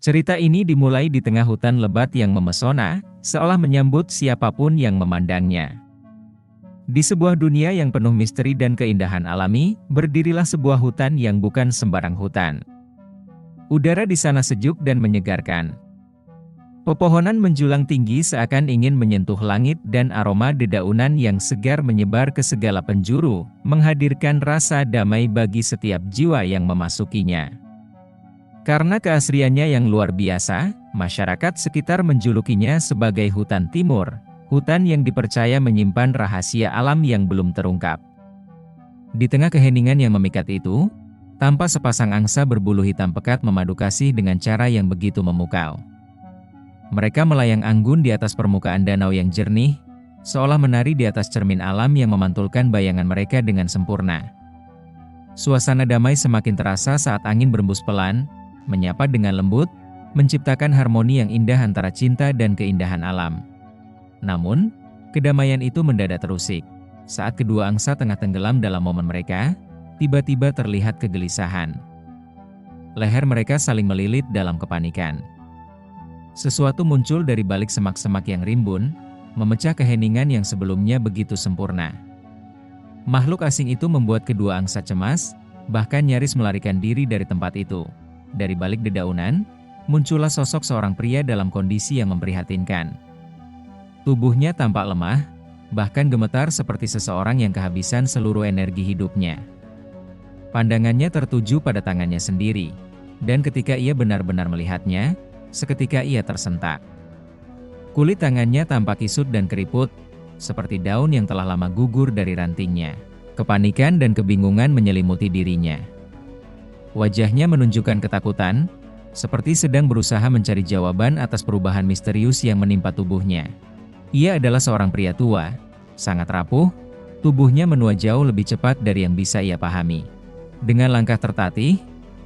Cerita ini dimulai di tengah hutan lebat yang memesona, seolah menyambut siapapun yang memandangnya. Di sebuah dunia yang penuh misteri dan keindahan alami, berdirilah sebuah hutan yang bukan sembarang hutan. Udara di sana sejuk dan menyegarkan. Pepohonan menjulang tinggi seakan ingin menyentuh langit dan aroma dedaunan yang segar menyebar ke segala penjuru, menghadirkan rasa damai bagi setiap jiwa yang memasukinya. Karena keasriannya yang luar biasa, masyarakat sekitar menjulukinya sebagai hutan timur, hutan yang dipercaya menyimpan rahasia alam yang belum terungkap. Di tengah keheningan yang memikat itu, tampak sepasang angsa berbulu hitam pekat memadu kasih dengan cara yang begitu memukau. Mereka melayang anggun di atas permukaan danau yang jernih, seolah menari di atas cermin alam yang memantulkan bayangan mereka dengan sempurna. Suasana damai semakin terasa saat angin berembus pelan, menyapa dengan lembut, menciptakan harmoni yang indah antara cinta dan keindahan alam. Namun, kedamaian itu mendadak terusik. Saat kedua angsa tengah tenggelam dalam momen mereka, tiba-tiba terlihat kegelisahan. Leher mereka saling melilit dalam kepanikan. Sesuatu muncul dari balik semak-semak yang rimbun, memecah keheningan yang sebelumnya begitu sempurna. Makhluk asing itu membuat kedua angsa cemas, bahkan nyaris melarikan diri dari tempat itu. Dari balik dedaunan, muncullah sosok seorang pria dalam kondisi yang memprihatinkan. Tubuhnya tampak lemah, bahkan gemetar seperti seseorang yang kehabisan seluruh energi hidupnya. Pandangannya tertuju pada tangannya sendiri, dan ketika ia benar-benar melihatnya, seketika ia tersentak. Kulit tangannya tampak kisut dan keriput, seperti daun yang telah lama gugur dari rantingnya. Kepanikan dan kebingungan menyelimuti dirinya. Wajahnya menunjukkan ketakutan, seperti sedang berusaha mencari jawaban atas perubahan misterius yang menimpa tubuhnya. Ia adalah seorang pria tua, sangat rapuh, tubuhnya menua jauh lebih cepat dari yang bisa ia pahami. Dengan langkah tertatih,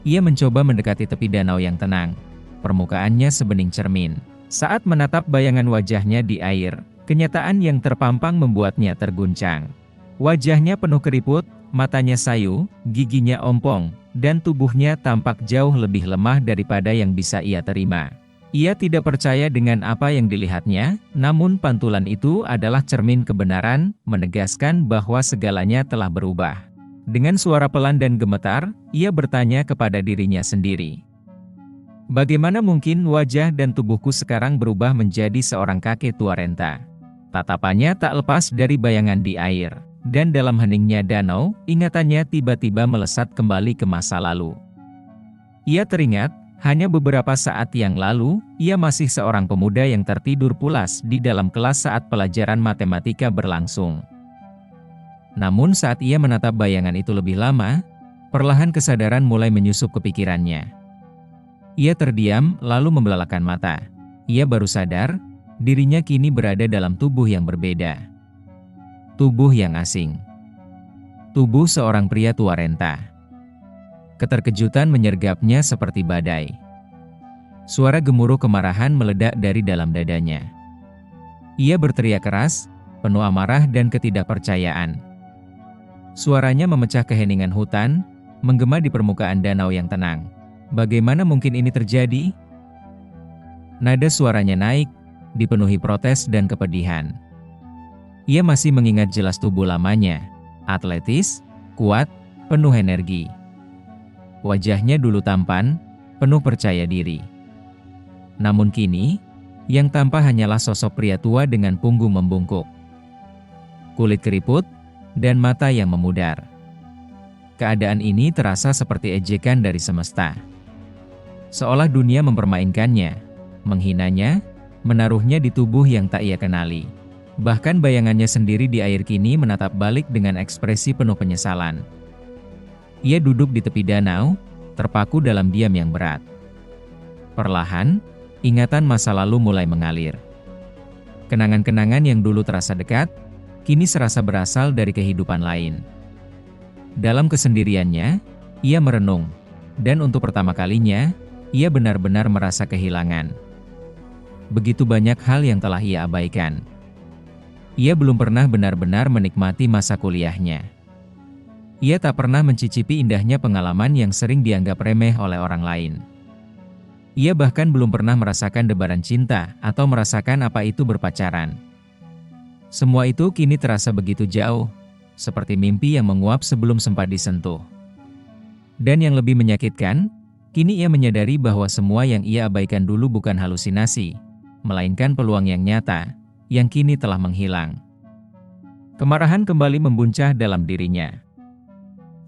ia mencoba mendekati tepi danau yang tenang. Permukaannya sebening cermin. Saat menatap bayangan wajahnya di air, kenyataan yang terpampang membuatnya terguncang. Wajahnya penuh keriput, matanya sayu, giginya ompong, dan tubuhnya tampak jauh lebih lemah daripada yang bisa ia terima. Ia tidak percaya dengan apa yang dilihatnya, namun pantulan itu adalah cermin kebenaran, menegaskan bahwa segalanya telah berubah. Dengan suara pelan dan gemetar, ia bertanya kepada dirinya sendiri. Bagaimana mungkin wajah dan tubuhku sekarang berubah menjadi seorang kakek tua renta? Tatapannya tak lepas dari bayangan di air, dan dalam heningnya danau, ingatannya tiba-tiba melesat kembali ke masa lalu. Ia teringat, hanya beberapa saat yang lalu, ia masih seorang pemuda yang tertidur pulas di dalam kelas saat pelajaran matematika berlangsung. Namun saat ia menatap bayangan itu lebih lama, perlahan kesadaran mulai menyusup ke pikirannya. Ia terdiam, lalu membelalakan mata. Ia baru sadar, dirinya kini berada dalam tubuh yang berbeda. Tubuh yang asing. Tubuh seorang pria tua renta. Keterkejutan menyergapnya seperti badai. Suara gemuruh kemarahan meledak dari dalam dadanya. Ia berteriak keras, penuh amarah dan ketidakpercayaan. Suaranya memecah keheningan hutan, menggema di permukaan danau yang tenang. Bagaimana mungkin ini terjadi? Nada suaranya naik, dipenuhi protes dan kepedihan. Ia masih mengingat jelas tubuh lamanya, atletis, kuat, penuh energi. Wajahnya dulu tampan, penuh percaya diri. Namun kini, yang tampak hanyalah sosok pria tua dengan punggung membungkuk, kulit keriput, dan mata yang memudar. Keadaan ini terasa seperti ejekan dari semesta. Seolah dunia mempermainkannya, menghinanya, menaruhnya di tubuh yang tak ia kenali. Bahkan bayangannya sendiri di air kini menatap balik dengan ekspresi penuh penyesalan. Ia duduk di tepi danau, terpaku dalam diam yang berat. Perlahan, ingatan masa lalu mulai mengalir. Kenangan-kenangan yang dulu terasa dekat, kini serasa berasal dari kehidupan lain. Dalam kesendiriannya, ia merenung, dan untuk pertama kalinya, ia benar-benar merasa kehilangan. Begitu banyak hal yang telah ia abaikan. Ia belum pernah benar-benar menikmati masa kuliahnya. Ia tak pernah mencicipi indahnya pengalaman yang sering dianggap remeh oleh orang lain. Ia bahkan belum pernah merasakan debaran cinta atau merasakan apa itu berpacaran. Semua itu kini terasa begitu jauh, seperti mimpi yang menguap sebelum sempat disentuh. Dan yang lebih menyakitkan, kini ia menyadari bahwa semua yang ia abaikan dulu bukan halusinasi, melainkan peluang yang nyata, yang kini telah menghilang. Kemarahan kembali membuncah dalam dirinya.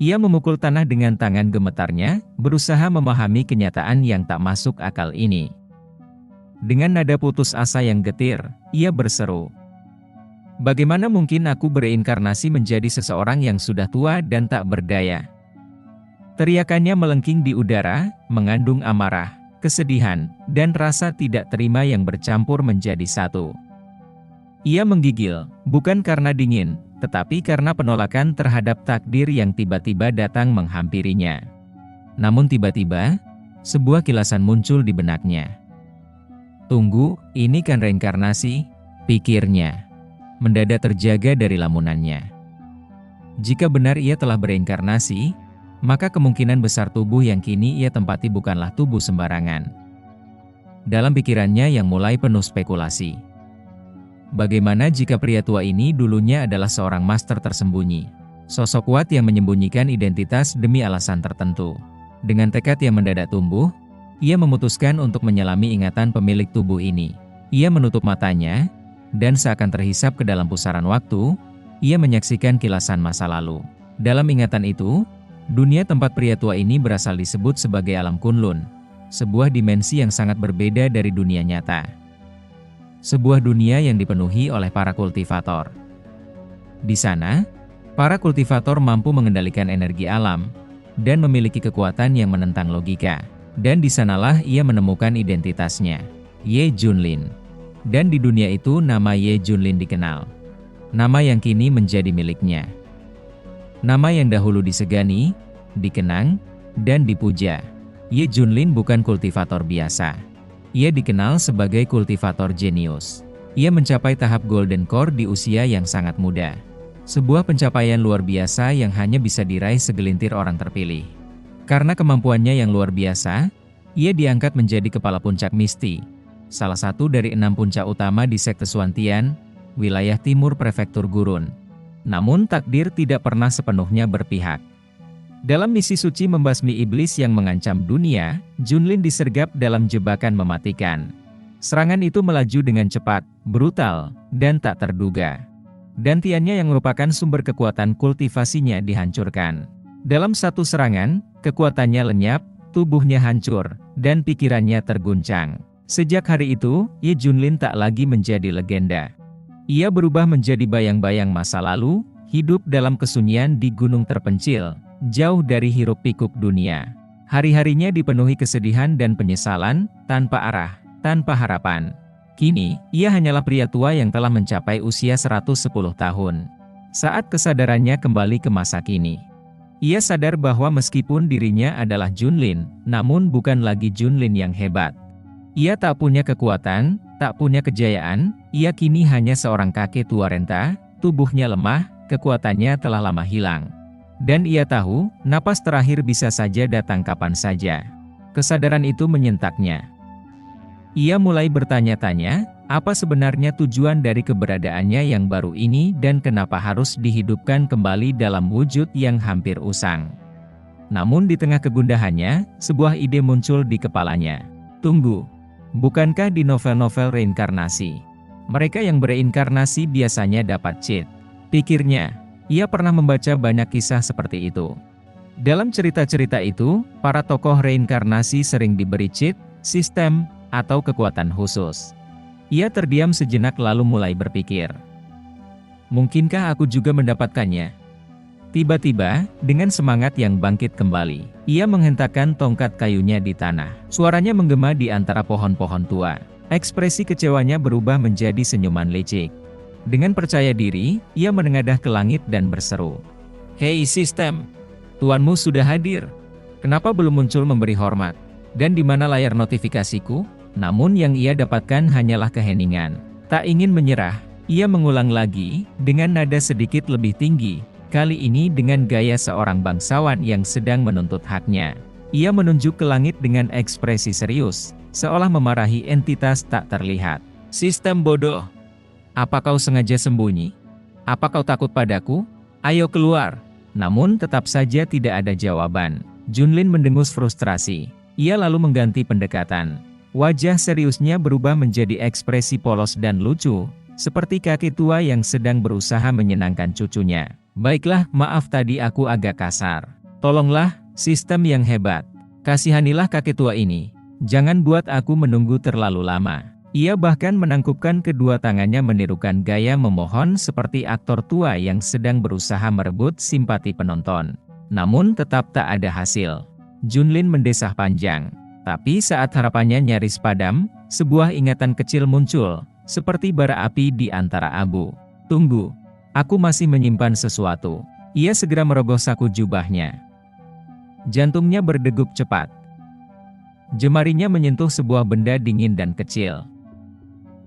Ia memukul tanah dengan tangan gemetarnya, berusaha memahami kenyataan yang tak masuk akal ini. Dengan nada putus asa yang getir, ia berseru, "Bagaimana mungkin aku bereinkarnasi menjadi seseorang yang sudah tua dan tak berdaya?" Teriakannya melengking di udara, mengandung amarah, kesedihan, dan rasa tidak terima yang bercampur menjadi satu. Ia menggigil, bukan karena dingin, tetapi karena penolakan terhadap takdir yang tiba-tiba datang menghampirinya. Namun tiba-tiba, sebuah kilasan muncul di benaknya. "Tunggu, ini kan reinkarnasi," pikirnya. Mendadak terjaga dari lamunannya. Jika benar ia telah bereinkarnasi, maka kemungkinan besar tubuh yang kini ia tempati bukanlah tubuh sembarangan. Dalam pikirannya yang mulai penuh spekulasi. Bagaimana jika pria tua ini dulunya adalah seorang master tersembunyi? Sosok kuat yang menyembunyikan identitas demi alasan tertentu. Dengan tekad yang mendadak tumbuh, ia memutuskan untuk menyelami ingatan pemilik tubuh ini. Ia menutup matanya, dan seakan terhisap ke dalam pusaran waktu, ia menyaksikan kilasan masa lalu. Dalam ingatan itu, dunia tempat pria tua ini berasal disebut sebagai alam Kunlun, sebuah dimensi yang sangat berbeda dari dunia nyata. Sebuah dunia yang dipenuhi oleh para kultivator. Di sana, para kultivator mampu mengendalikan energi alam, dan memiliki kekuatan yang menentang logika. Dan di sanalah ia menemukan identitasnya, Ye Junlin. Dan di dunia itu nama Ye Junlin dikenal. Nama yang kini menjadi miliknya. Nama yang dahulu disegani, dikenang, dan dipuja. Ye Junlin bukan kultivator biasa. Ia dikenal sebagai kultivator jenius. Ia mencapai tahap Golden Core di usia yang sangat muda. Sebuah pencapaian luar biasa yang hanya bisa diraih segelintir orang terpilih. Karena kemampuannya yang luar biasa, ia diangkat menjadi kepala puncak Misti, salah satu dari 6 puncak utama di sekte Suantian, wilayah timur prefektur Gurun. Namun takdir tidak pernah sepenuhnya berpihak. Dalam misi suci membasmi iblis yang mengancam dunia, Junlin disergap dalam jebakan mematikan. Serangan itu melaju dengan cepat, brutal, dan tak terduga. Dantiannya yang merupakan sumber kekuatan kultivasinya dihancurkan. Dalam satu serangan, kekuatannya lenyap, tubuhnya hancur, dan pikirannya terguncang. Sejak hari itu, Ye Junlin tak lagi menjadi legenda. Ia berubah menjadi bayang-bayang masa lalu, hidup dalam kesunyian di gunung terpencil, jauh dari hiruk-pikuk dunia. Hari-harinya dipenuhi kesedihan dan penyesalan, tanpa arah, tanpa harapan. Kini, ia hanyalah pria tua yang telah mencapai usia 110 tahun. Saat kesadarannya kembali ke masa kini, ia sadar bahwa meskipun dirinya adalah Junlin, namun bukan lagi Junlin yang hebat. Ia tak punya kekuatan, tak punya kejayaan, ia kini hanya seorang kakek tua renta, tubuhnya lemah, kekuatannya telah lama hilang. Dan ia tahu, napas terakhir bisa saja datang kapan saja. Kesadaran itu menyentaknya. Ia mulai bertanya-tanya, apa sebenarnya tujuan dari keberadaannya yang baru ini dan kenapa harus dihidupkan kembali dalam wujud yang hampir usang. Namun di tengah kegundahannya, sebuah ide muncul di kepalanya. Tunggu, bukankah di novel-novel reinkarnasi, mereka yang bereinkarnasi biasanya dapat cheat? Pikirnya. Ia pernah membaca banyak kisah seperti itu. Dalam cerita-cerita itu, para tokoh reinkarnasi sering diberi cheat, sistem, atau kekuatan khusus. Ia terdiam sejenak lalu mulai berpikir. Mungkinkah aku juga mendapatkannya? Tiba-tiba, dengan semangat yang bangkit kembali, ia menghentakkan tongkat kayunya di tanah. Suaranya menggema di antara pohon-pohon tua. Ekspresi kecewanya berubah menjadi senyuman licik. Dengan percaya diri, ia menengadah ke langit dan berseru. "Hei sistem, tuanmu sudah hadir. Kenapa belum muncul memberi hormat? Dan di mana layar notifikasiku?" Namun yang ia dapatkan hanyalah keheningan. Tak ingin menyerah, ia mengulang lagi, dengan nada sedikit lebih tinggi, kali ini dengan gaya seorang bangsawan yang sedang menuntut haknya. Ia menunjuk ke langit dengan ekspresi serius, seolah memarahi entitas tak terlihat. Sistem bodoh. Apa kau sengaja sembunyi? Apa kau takut padaku? Ayo keluar. Namun tetap saja tidak ada jawaban. Junlin mendengus frustasi. Ia lalu mengganti pendekatan. Wajah seriusnya berubah menjadi ekspresi polos dan lucu, seperti kakek tua yang sedang berusaha menyenangkan cucunya. Baiklah, maaf tadi aku agak kasar. Tolonglah, sistem yang hebat. Kasihanilah kakek tua ini. Jangan buat aku menunggu terlalu lama. Ia bahkan menangkupkan kedua tangannya menirukan gaya memohon seperti aktor tua yang sedang berusaha merebut simpati penonton. Namun tetap tak ada hasil. Junlin mendesah panjang. Tapi saat harapannya nyaris padam, sebuah ingatan kecil muncul, seperti bara api di antara abu. Tunggu, aku masih menyimpan sesuatu. Ia segera merogoh saku jubahnya. Jantungnya berdegup cepat. Jemarinya menyentuh sebuah benda dingin dan kecil.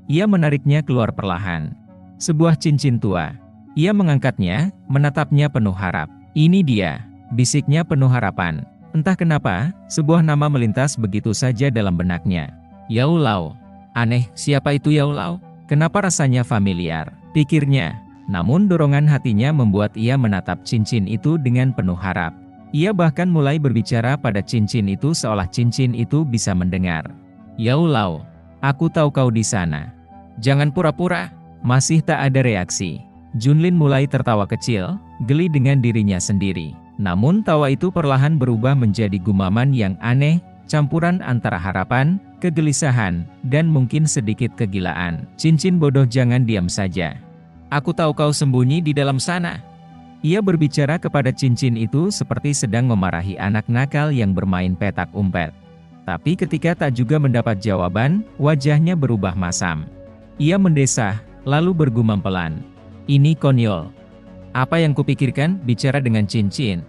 Ia menariknya keluar perlahan. Sebuah cincin tua. Ia mengangkatnya, menatapnya penuh harap. Ini dia, bisiknya penuh harapan. Entah kenapa, sebuah nama melintas begitu saja dalam benaknya. Yao Lao. Aneh, siapa itu Yao Lao? Kenapa rasanya familiar? Pikirnya. Namun dorongan hatinya membuat ia menatap cincin itu dengan penuh harap. Ia bahkan mulai berbicara pada cincin itu seolah cincin itu bisa mendengar. Yao Lao, aku tahu kau di sana. Jangan pura-pura. Masih tak ada reaksi. Junlin mulai tertawa kecil, geli dengan dirinya sendiri. Namun tawa itu perlahan berubah menjadi gumaman yang aneh, campuran antara harapan, kegelisahan, dan mungkin sedikit kegilaan. Cincin bodoh, jangan diam saja. Aku tahu kau sembunyi di dalam sana. Ia berbicara kepada cincin itu seperti sedang memarahi anak nakal yang bermain petak umpet. Tapi ketika tak juga mendapat jawaban, wajahnya berubah masam. Ia mendesah, lalu bergumam pelan. Ini konyol. Apa yang kupikirkan, bicara dengan cincin.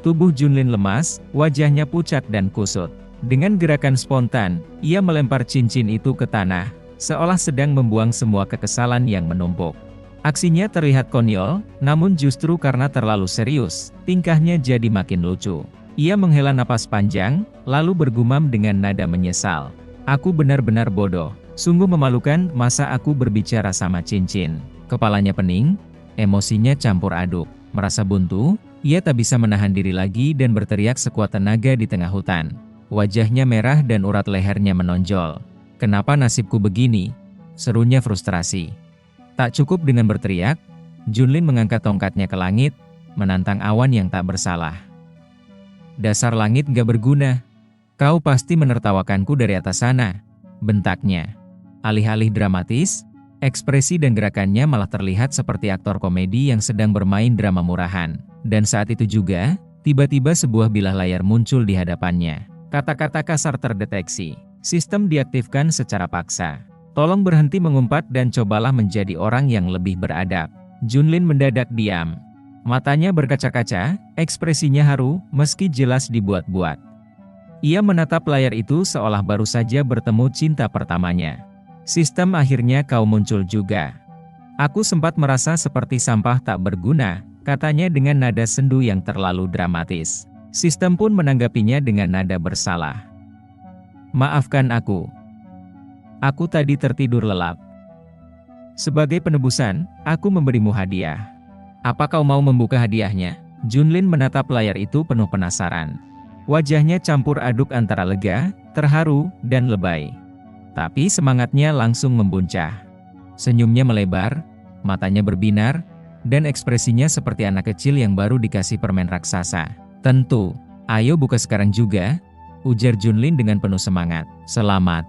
Tubuh Junlin lemas, wajahnya pucat dan kusut. Dengan gerakan spontan, ia melempar cincin itu ke tanah, seolah sedang membuang semua kekesalan yang menumpuk. Aksinya terlihat konyol, namun justru karena terlalu serius, tingkahnya jadi makin lucu. Ia menghela napas panjang, lalu bergumam dengan nada menyesal. Aku benar-benar bodoh. Sungguh memalukan, masa aku berbicara sama cincin. Kepalanya pening. Emosinya campur aduk. Merasa buntu, ia tak bisa menahan diri lagi dan berteriak sekuat tenaga di tengah hutan. Wajahnya merah dan urat lehernya menonjol. Kenapa nasibku begini? Serunya frustrasi. Tak cukup dengan berteriak, Junlin mengangkat tongkatnya ke langit, menantang awan yang tak bersalah. Dasar langit gak berguna. Kau pasti menertawakanku dari atas sana, bentaknya. Alih-alih dramatis, ekspresi dan gerakannya malah terlihat seperti aktor komedi yang sedang bermain drama murahan. Dan saat itu juga, tiba-tiba sebuah bilah layar muncul di hadapannya. Kata-kata kasar terdeteksi. Sistem diaktifkan secara paksa. Tolong berhenti mengumpat dan cobalah menjadi orang yang lebih beradab. Junlin mendadak diam. Matanya berkaca-kaca, ekspresinya haru, meski jelas dibuat-buat. Ia menatap layar itu seolah baru saja bertemu cinta pertamanya. Sistem, akhirnya kau muncul juga. Aku sempat merasa seperti sampah tak berguna, katanya dengan nada sendu yang terlalu dramatis. Sistem pun menanggapinya dengan nada bersalah. Maafkan aku. Aku tadi tertidur lelap. Sebagai penebusan, aku memberimu hadiah. Apa kau mau membuka hadiahnya? Junlin menatap layar itu penuh penasaran. Wajahnya campur aduk antara lega, terharu, dan lebay. Tapi semangatnya langsung membuncah. Senyumnya melebar, matanya berbinar, dan ekspresinya seperti anak kecil yang baru dikasih permen raksasa. Tentu, ayo buka sekarang juga, ujar Junlin dengan penuh semangat. Selamat.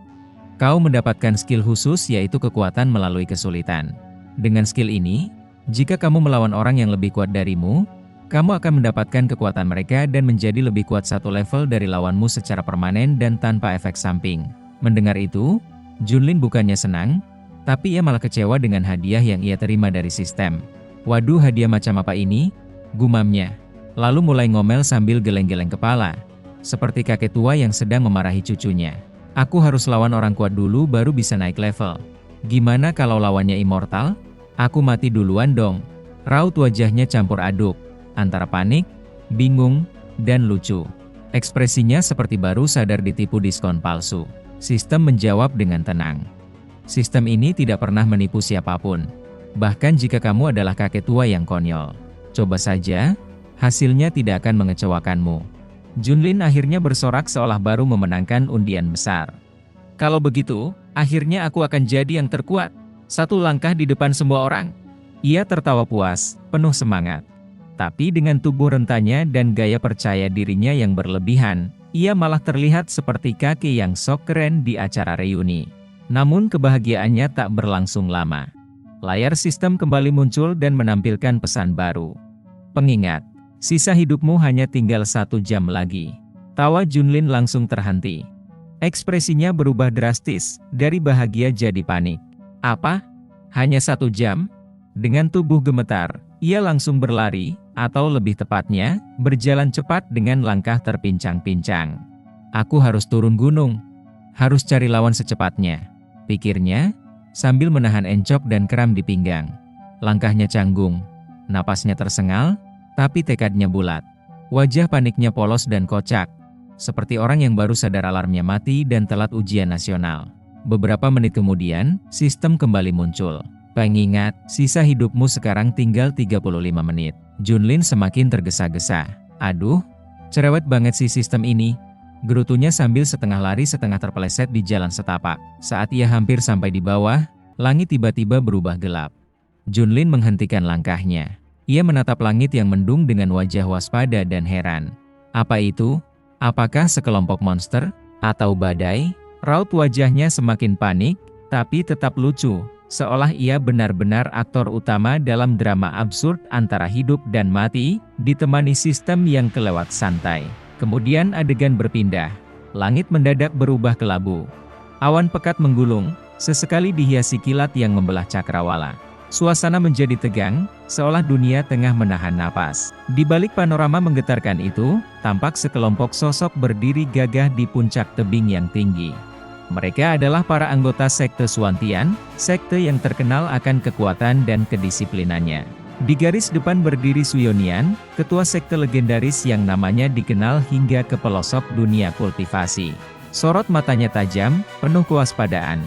Kau mendapatkan skill khusus yaitu kekuatan melalui kesulitan. Dengan skill ini, jika kamu melawan orang yang lebih kuat darimu, kamu akan mendapatkan kekuatan mereka dan menjadi lebih kuat satu level dari lawanmu secara permanen dan tanpa efek samping. Mendengar itu, Junlin bukannya senang, tapi ia malah kecewa dengan hadiah yang ia terima dari sistem. Waduh, hadiah macam apa ini? Gumamnya. Lalu mulai ngomel sambil geleng-geleng kepala, seperti kakek tua yang sedang memarahi cucunya. Aku harus lawan orang kuat dulu baru bisa naik level. Gimana kalau lawannya immortal? Aku mati duluan dong. Raut wajahnya campur aduk, antara panik, bingung, dan lucu. Ekspresinya seperti baru sadar ditipu diskon palsu. Sistem menjawab dengan tenang. Sistem ini tidak pernah menipu siapapun. Bahkan jika kamu adalah kakek tua yang konyol. Coba saja, hasilnya tidak akan mengecewakanmu. Junlin akhirnya bersorak seolah baru memenangkan undian besar. Kalau begitu, akhirnya aku akan jadi yang terkuat. Satu langkah di depan semua orang. Ia tertawa puas, penuh semangat. Tapi dengan tubuh rentannya dan gaya percaya dirinya yang berlebihan, ia malah terlihat seperti kakek yang sok keren di acara reuni. Namun kebahagiaannya tak berlangsung lama. Layar sistem kembali muncul dan menampilkan pesan baru. Pengingat, sisa hidupmu hanya tinggal 1 jam lagi. Tawa Junlin langsung terhenti. Ekspresinya berubah drastis, dari bahagia jadi panik. Apa? Hanya 1 jam? Dengan tubuh gemetar, ia langsung berlari, atau lebih tepatnya, berjalan cepat dengan langkah terpincang-pincang. Aku harus turun gunung. Harus cari lawan secepatnya, pikirnya, sambil menahan encok dan kram di pinggang. Langkahnya canggung, napasnya tersengal, tapi tekadnya bulat. Wajah paniknya polos dan kocak, seperti orang yang baru sadar alarmnya mati dan telat ujian nasional. Beberapa menit kemudian, sistem kembali muncul. Pengingat, sisa hidupmu sekarang tinggal 35 menit. Junlin semakin tergesa-gesa. Aduh, cerewet banget sih sistem ini. Gerutunya sambil setengah lari setengah terpeleset di jalan setapak. Saat ia hampir sampai di bawah, langit tiba-tiba berubah gelap. Junlin menghentikan langkahnya. Ia menatap langit yang mendung dengan wajah waspada dan heran. Apa itu? Apakah sekelompok monster? Atau badai? Raut wajahnya semakin panik, tapi tetap lucu. Seolah ia benar-benar aktor utama dalam drama absurd antara hidup dan mati, ditemani sistem yang kelewat santai. Kemudian adegan berpindah. Langit mendadak berubah kelabu. Awan pekat menggulung, sesekali dihiasi kilat yang membelah cakrawala. Suasana menjadi tegang, seolah dunia tengah menahan napas. Di balik panorama menggetarkan itu, tampak sekelompok sosok berdiri gagah di puncak tebing yang tinggi. Mereka adalah para anggota sekte Suantian, sekte yang terkenal akan kekuatan dan kedisiplinannya. Di garis depan berdiri Suyonian, ketua sekte legendaris yang namanya dikenal hingga ke pelosok dunia kultivasi. Sorot matanya tajam, penuh kewaspadaan.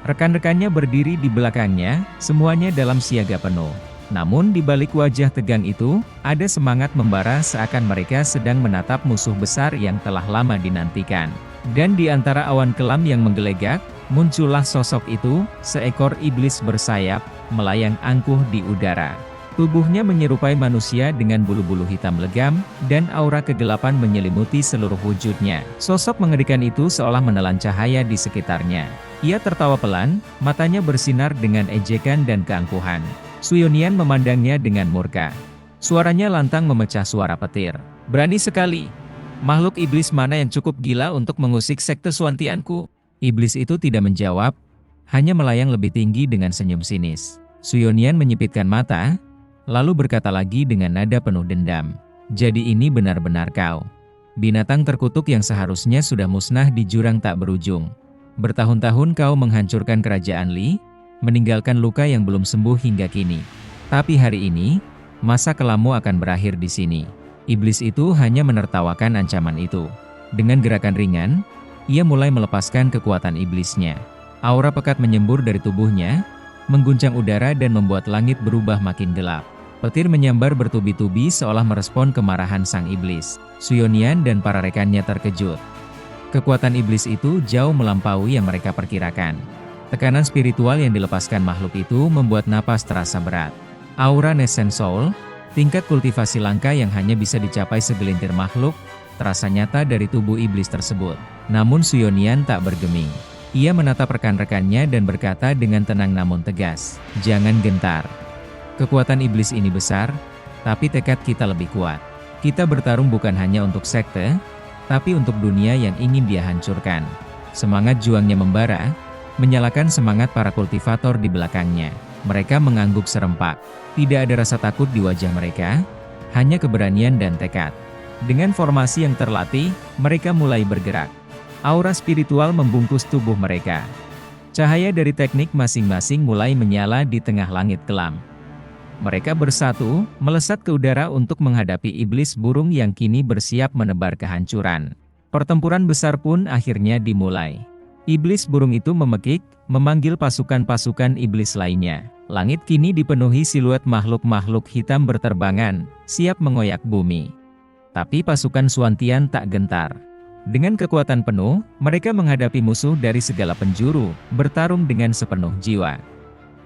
Rekan-rekannya berdiri di belakangnya, semuanya dalam siaga penuh. Namun di balik wajah tegang itu, ada semangat membara seakan mereka sedang menatap musuh besar yang telah lama dinantikan. Dan di antara awan kelam yang menggelegak, muncullah sosok itu, seekor iblis bersayap, melayang angkuh di udara. Tubuhnya menyerupai manusia dengan bulu-bulu hitam legam, dan aura kegelapan menyelimuti seluruh wujudnya. Sosok mengerikan itu seolah menelan cahaya di sekitarnya. Ia tertawa pelan, matanya bersinar dengan ejekan dan keangkuhan. Suyonian memandangnya dengan murka. Suaranya lantang memecah suara petir. Berani sekali. Makhluk iblis mana yang cukup gila untuk mengusik sekte Suantianku? Iblis itu tidak menjawab, hanya melayang lebih tinggi dengan senyum sinis. Suyonian menyipitkan mata, lalu berkata lagi dengan nada penuh dendam. Jadi ini benar-benar kau. Binatang terkutuk yang seharusnya sudah musnah di jurang tak berujung. Bertahun-tahun kau menghancurkan kerajaan Li, meninggalkan luka yang belum sembuh hingga kini. Tapi hari ini, masa kelammu akan berakhir di sini. Iblis itu hanya menertawakan ancaman itu. Dengan gerakan ringan, ia mulai melepaskan kekuatan iblisnya. Aura pekat menyembur dari tubuhnya, mengguncang udara dan membuat langit berubah makin gelap. Petir menyambar bertubi-tubi seolah merespon kemarahan sang iblis. Suyonian dan para rekannya terkejut. Kekuatan iblis itu jauh melampaui yang mereka perkirakan. Tekanan spiritual yang dilepaskan makhluk itu membuat napas terasa berat. Aura Nescent Soul, tingkat kultivasi langka yang hanya bisa dicapai segelintir makhluk, terasa nyata dari tubuh iblis tersebut. Namun Suyonian tak bergeming. Ia menatap rekan-rekannya dan berkata dengan tenang namun tegas, "Jangan gentar. Kekuatan iblis ini besar, tapi tekad kita lebih kuat. Kita bertarung bukan hanya untuk sekte, tapi untuk dunia yang ingin dia hancurkan." Semangat juangnya membara, menyalakan semangat para kultivator di belakangnya. Mereka mengangguk serempak. Tidak ada rasa takut di wajah mereka, hanya keberanian dan tekad. Dengan formasi yang terlatih, mereka mulai bergerak. Aura spiritual membungkus tubuh mereka. Cahaya dari teknik masing-masing mulai menyala di tengah langit kelam. Mereka bersatu, melesat ke udara untuk menghadapi iblis burung yang kini bersiap menebar kehancuran. Pertempuran besar pun akhirnya dimulai. Iblis burung itu memekik, memanggil pasukan-pasukan iblis lainnya. Langit kini dipenuhi siluet makhluk-makhluk hitam berterbangan, siap mengoyak bumi. Tapi pasukan Suantian tak gentar. Dengan kekuatan penuh, mereka menghadapi musuh dari segala penjuru, bertarung dengan sepenuh jiwa.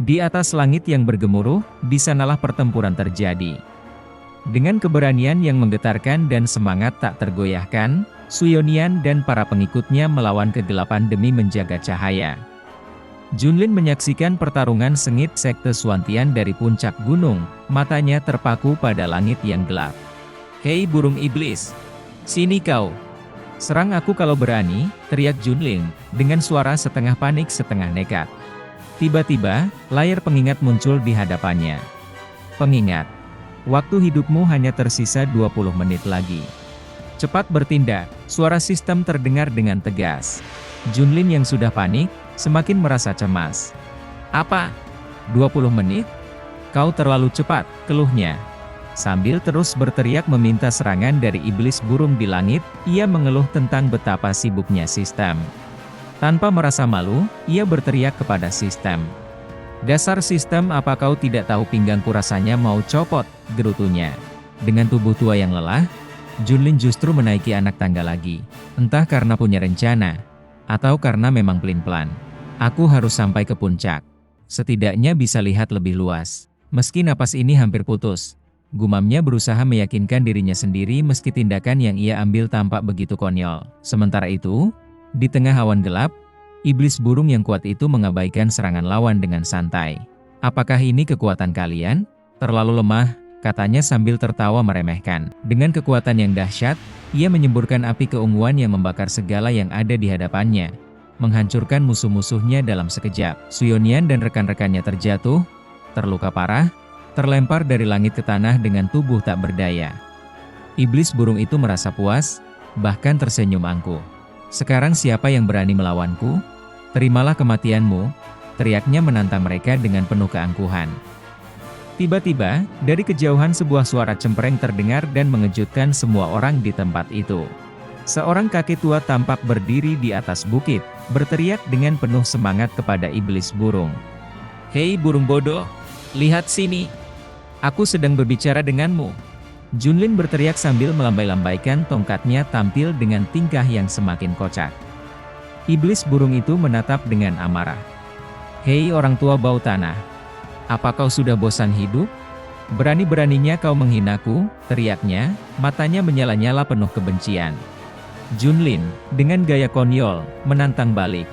Di atas langit yang bergemuruh, di sanalah pertempuran terjadi. Dengan keberanian yang menggetarkan dan semangat tak tergoyahkan, Suiyonian dan para pengikutnya melawan kegelapan demi menjaga cahaya. Junlin menyaksikan pertarungan sengit sekte Suantian dari puncak gunung, matanya terpaku pada langit yang gelap. "Hei burung iblis! Sini kau! Serang aku kalau berani!" teriak Junlin, dengan suara setengah panik setengah nekat. Tiba-tiba, layar pengingat muncul di hadapannya. "Pengingat, waktu hidupmu hanya tersisa 20 menit lagi. Cepat bertindak!" Suara sistem terdengar dengan tegas. Junlin yang sudah panik, semakin merasa cemas. "Apa? 20 menit? Kau terlalu cepat," keluhnya. Sambil terus berteriak meminta serangan dari iblis burung di langit, ia mengeluh tentang betapa sibuknya sistem. Tanpa merasa malu, ia berteriak kepada sistem. "Dasar sistem, apa kau tidak tahu pinggangku rasanya mau copot?" gerutunya. Dengan tubuh tua yang lelah, Junlin justru menaiki anak tangga lagi. Entah karena punya rencana, atau karena memang pelin-pelan. "Aku harus sampai ke puncak. Setidaknya bisa lihat lebih luas. Meski napas ini hampir putus." Gumamnya berusaha meyakinkan dirinya sendiri meski tindakan yang ia ambil tampak begitu konyol. Sementara itu, di tengah awan gelap, iblis burung yang kuat itu mengabaikan serangan lawan dengan santai. "Apakah ini kekuatan kalian? Terlalu lemah," katanya sambil tertawa meremehkan. Dengan kekuatan yang dahsyat, ia menyemburkan api keunguan yang membakar segala yang ada di hadapannya, menghancurkan musuh-musuhnya dalam sekejap. Suiyonian dan rekan-rekannya terjatuh, terluka parah, terlempar dari langit ke tanah dengan tubuh tak berdaya. Iblis burung itu merasa puas, bahkan tersenyum angkuh. "Sekarang siapa yang berani melawanku? Terimalah kematianmu," teriaknya menantang mereka dengan penuh keangkuhan. Tiba-tiba, dari kejauhan sebuah suara cempreng terdengar dan mengejutkan semua orang di tempat itu. Seorang kakek tua tampak berdiri di atas bukit, berteriak dengan penuh semangat kepada iblis burung. "Hei burung bodoh, lihat sini! Aku sedang berbicara denganmu!" Junlin berteriak sambil melambai-lambaikan tongkatnya tampil dengan tingkah yang semakin kocak. Iblis burung itu menatap dengan amarah. "Hei orang tua bau tanah! Apa kau sudah bosan hidup? Berani-beraninya kau menghinaku," teriaknya, matanya menyala-nyala penuh kebencian. Junlin, dengan gaya konyol, menantang balik.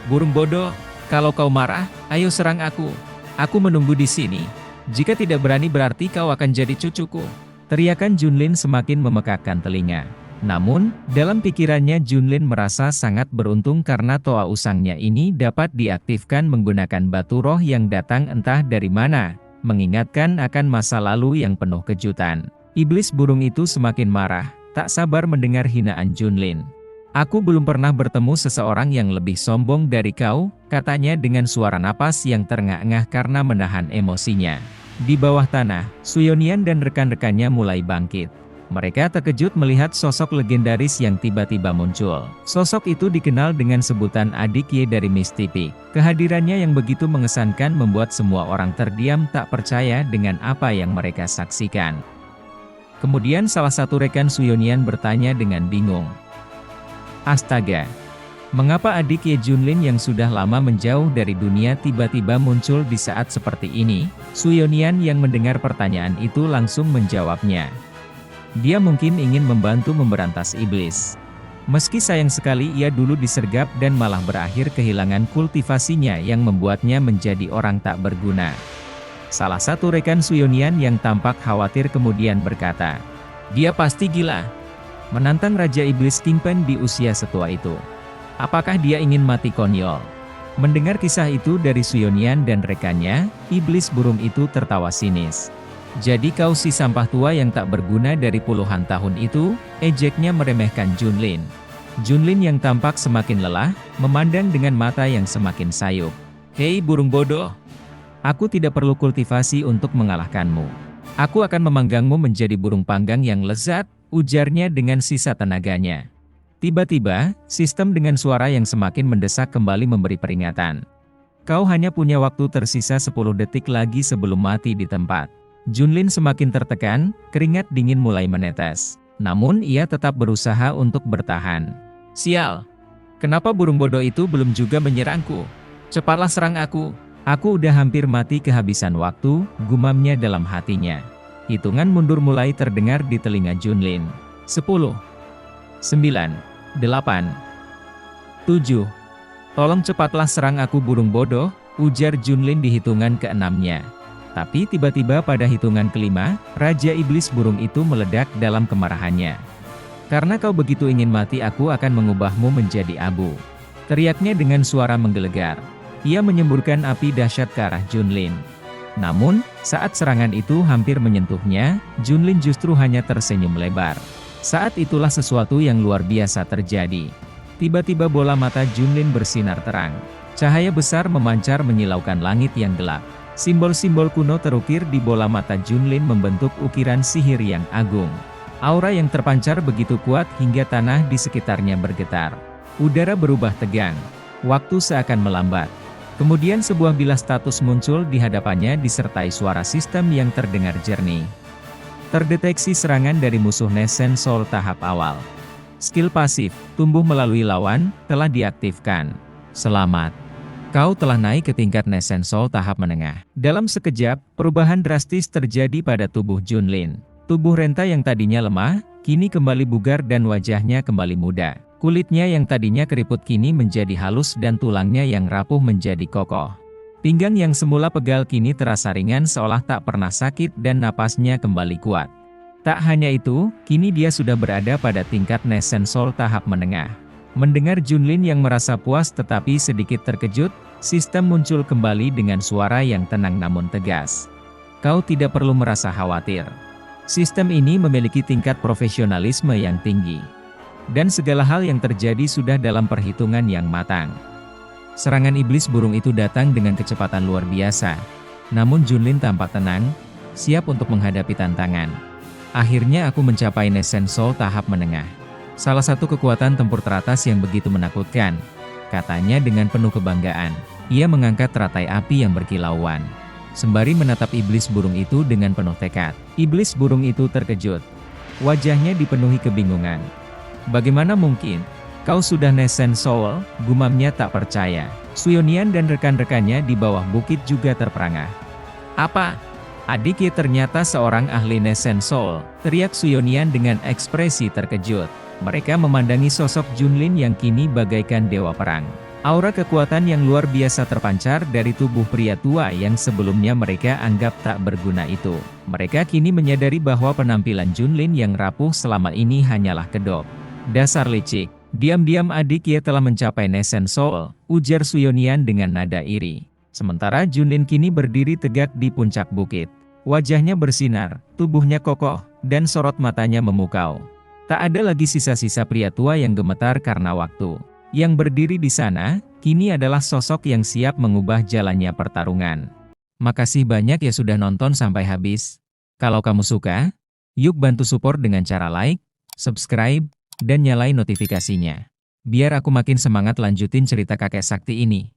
"Burung bodoh, kalau kau marah, ayo serang aku. Aku menunggu di sini. Jika tidak berani berarti kau akan jadi cucuku." Teriakan Junlin semakin memekakkan telinga. Namun, dalam pikirannya Junlin merasa sangat beruntung karena toa usangnya ini dapat diaktifkan menggunakan batu roh yang datang entah dari mana, mengingatkan akan masa lalu yang penuh kejutan. Iblis burung itu semakin marah, tak sabar mendengar hinaan Junlin. "Aku belum pernah bertemu seseorang yang lebih sombong dari kau," katanya dengan suara napas yang terengah-engah karena menahan emosinya. Di bawah tanah, Suiyonian dan rekan-rekannya mulai bangkit. Mereka terkejut melihat sosok legendaris yang tiba-tiba muncul. Sosok itu dikenal dengan sebutan Adik Ye dari Mistipik. Kehadirannya yang begitu mengesankan membuat semua orang terdiam tak percaya dengan apa yang mereka saksikan. Kemudian salah satu rekan Suiyonian bertanya dengan bingung. "Astaga! Mengapa adik Ye Junlin yang sudah lama menjauh dari dunia tiba-tiba muncul di saat seperti ini?" Suiyonian yang mendengar pertanyaan itu langsung menjawabnya. "Dia mungkin ingin membantu memberantas iblis. Meski sayang sekali ia dulu disergap dan malah berakhir kehilangan kultivasinya yang membuatnya menjadi orang tak berguna." Salah satu rekan Suiyonian yang tampak khawatir kemudian berkata, "Dia pasti gila. Menantang Raja Iblis Kingpen di usia setua itu. Apakah dia ingin mati konyol?" Mendengar kisah itu dari Suiyonian dan rekannya, iblis burung itu tertawa sinis. "Jadi kau si sampah tua yang tak berguna dari puluhan tahun itu?" ejeknya meremehkan Junlin. Junlin yang tampak semakin lelah, memandang dengan mata yang semakin sayup. "Hei burung bodoh! Aku tidak perlu kultivasi untuk mengalahkanmu. Aku akan memanggangmu menjadi burung panggang yang lezat," ujarnya dengan sisa tenaganya. Tiba-tiba, sistem dengan suara yang semakin mendesak kembali memberi peringatan. Kau hanya punya waktu tersisa 10 detik lagi sebelum mati di tempat. Junlin semakin tertekan, keringat dingin mulai menetes. Namun ia tetap berusaha untuk bertahan. Sial! Kenapa burung bodoh itu belum juga menyerangku? Cepatlah serang aku. Aku udah hampir mati kehabisan waktu, gumamnya dalam hatinya. Hitungan mundur mulai terdengar di telinga Junlin. 10, 9, 8, 7. Tolong cepatlah serang aku burung bodoh, ujar Junlin di hitungan keenamnya. Tapi tiba-tiba pada hitungan kelima, Raja Iblis burung itu meledak dalam kemarahannya. Karena kau begitu ingin mati, aku akan mengubahmu menjadi abu. Teriaknya dengan suara menggelegar. Ia menyemburkan api dahsyat ke arah Junlin. Namun, saat serangan itu hampir menyentuhnya, Junlin justru hanya tersenyum lebar. Saat itulah sesuatu yang luar biasa terjadi. Tiba-tiba bola mata Junlin bersinar terang. Cahaya besar memancar menyilaukan langit yang gelap. Simbol-simbol kuno terukir di bola mata Junlin membentuk ukiran sihir yang agung. Aura yang terpancar begitu kuat hingga tanah di sekitarnya bergetar. Udara berubah tegang. Waktu seakan melambat. Kemudian sebuah bilah status muncul di hadapannya disertai suara sistem yang terdengar jernih. Terdeteksi serangan dari musuh Nescent Soul tahap awal. Skill pasif, tumbuh melalui lawan, telah diaktifkan. Selamat. Kau telah naik ke tingkat Nescent Soul tahap menengah. Dalam sekejap, perubahan drastis terjadi pada tubuh Junlin. Tubuh Renta yang tadinya lemah, kini kembali bugar dan wajahnya kembali muda. Kulitnya yang tadinya keriput kini menjadi halus dan tulangnya yang rapuh menjadi kokoh. Pinggang yang semula pegal kini terasa ringan seolah tak pernah sakit dan napasnya kembali kuat. Tak hanya itu, kini dia sudah berada pada tingkat Nescent Soul tahap menengah. Mendengar Junlin yang merasa puas tetapi sedikit terkejut, sistem muncul kembali dengan suara yang tenang namun tegas. Kau tidak perlu merasa khawatir. Sistem ini memiliki tingkat profesionalisme yang tinggi. Dan segala hal yang terjadi sudah dalam perhitungan yang matang. Serangan iblis burung itu datang dengan kecepatan luar biasa. Namun Junlin tampak tenang, siap untuk menghadapi tantangan. Akhirnya aku mencapai Nescent Soul tahap menengah. Salah satu kekuatan tempur teratas yang begitu menakutkan, katanya dengan penuh kebanggaan. Ia mengangkat teratai api yang berkilauan. Sembari menatap iblis burung itu dengan penuh tekad. Iblis burung itu terkejut. Wajahnya dipenuhi kebingungan. Bagaimana mungkin? Kau sudah Nescent Soul, gumamnya tak percaya. Suyonian dan rekan-rekannya di bawah bukit juga terperangah. Apa? Adik Ye ternyata seorang ahli Nescent Soul, teriak Suyonian dengan ekspresi terkejut. Mereka memandangi sosok Junlin yang kini bagaikan dewa perang. Aura kekuatan yang luar biasa terpancar dari tubuh pria tua yang sebelumnya mereka anggap tak berguna itu. Mereka kini menyadari bahwa penampilan Junlin yang rapuh selama ini hanyalah kedok. Dasar licik, diam-diam adik Ye telah mencapai Nescent Soul, ujar Suyonian dengan nada iri. Sementara Junlin kini berdiri tegak di puncak bukit. Wajahnya bersinar, tubuhnya kokoh, dan sorot matanya memukau. Tak ada lagi sisa-sisa pria tua yang gemetar karena waktu. Yang berdiri di sana, kini adalah sosok yang siap mengubah jalannya pertarungan. Makasih banyak ya sudah nonton sampai habis. Kalau kamu suka, yuk bantu support dengan cara like, subscribe, dan nyalain notifikasinya. Biar aku makin semangat lanjutin cerita kakek sakti ini.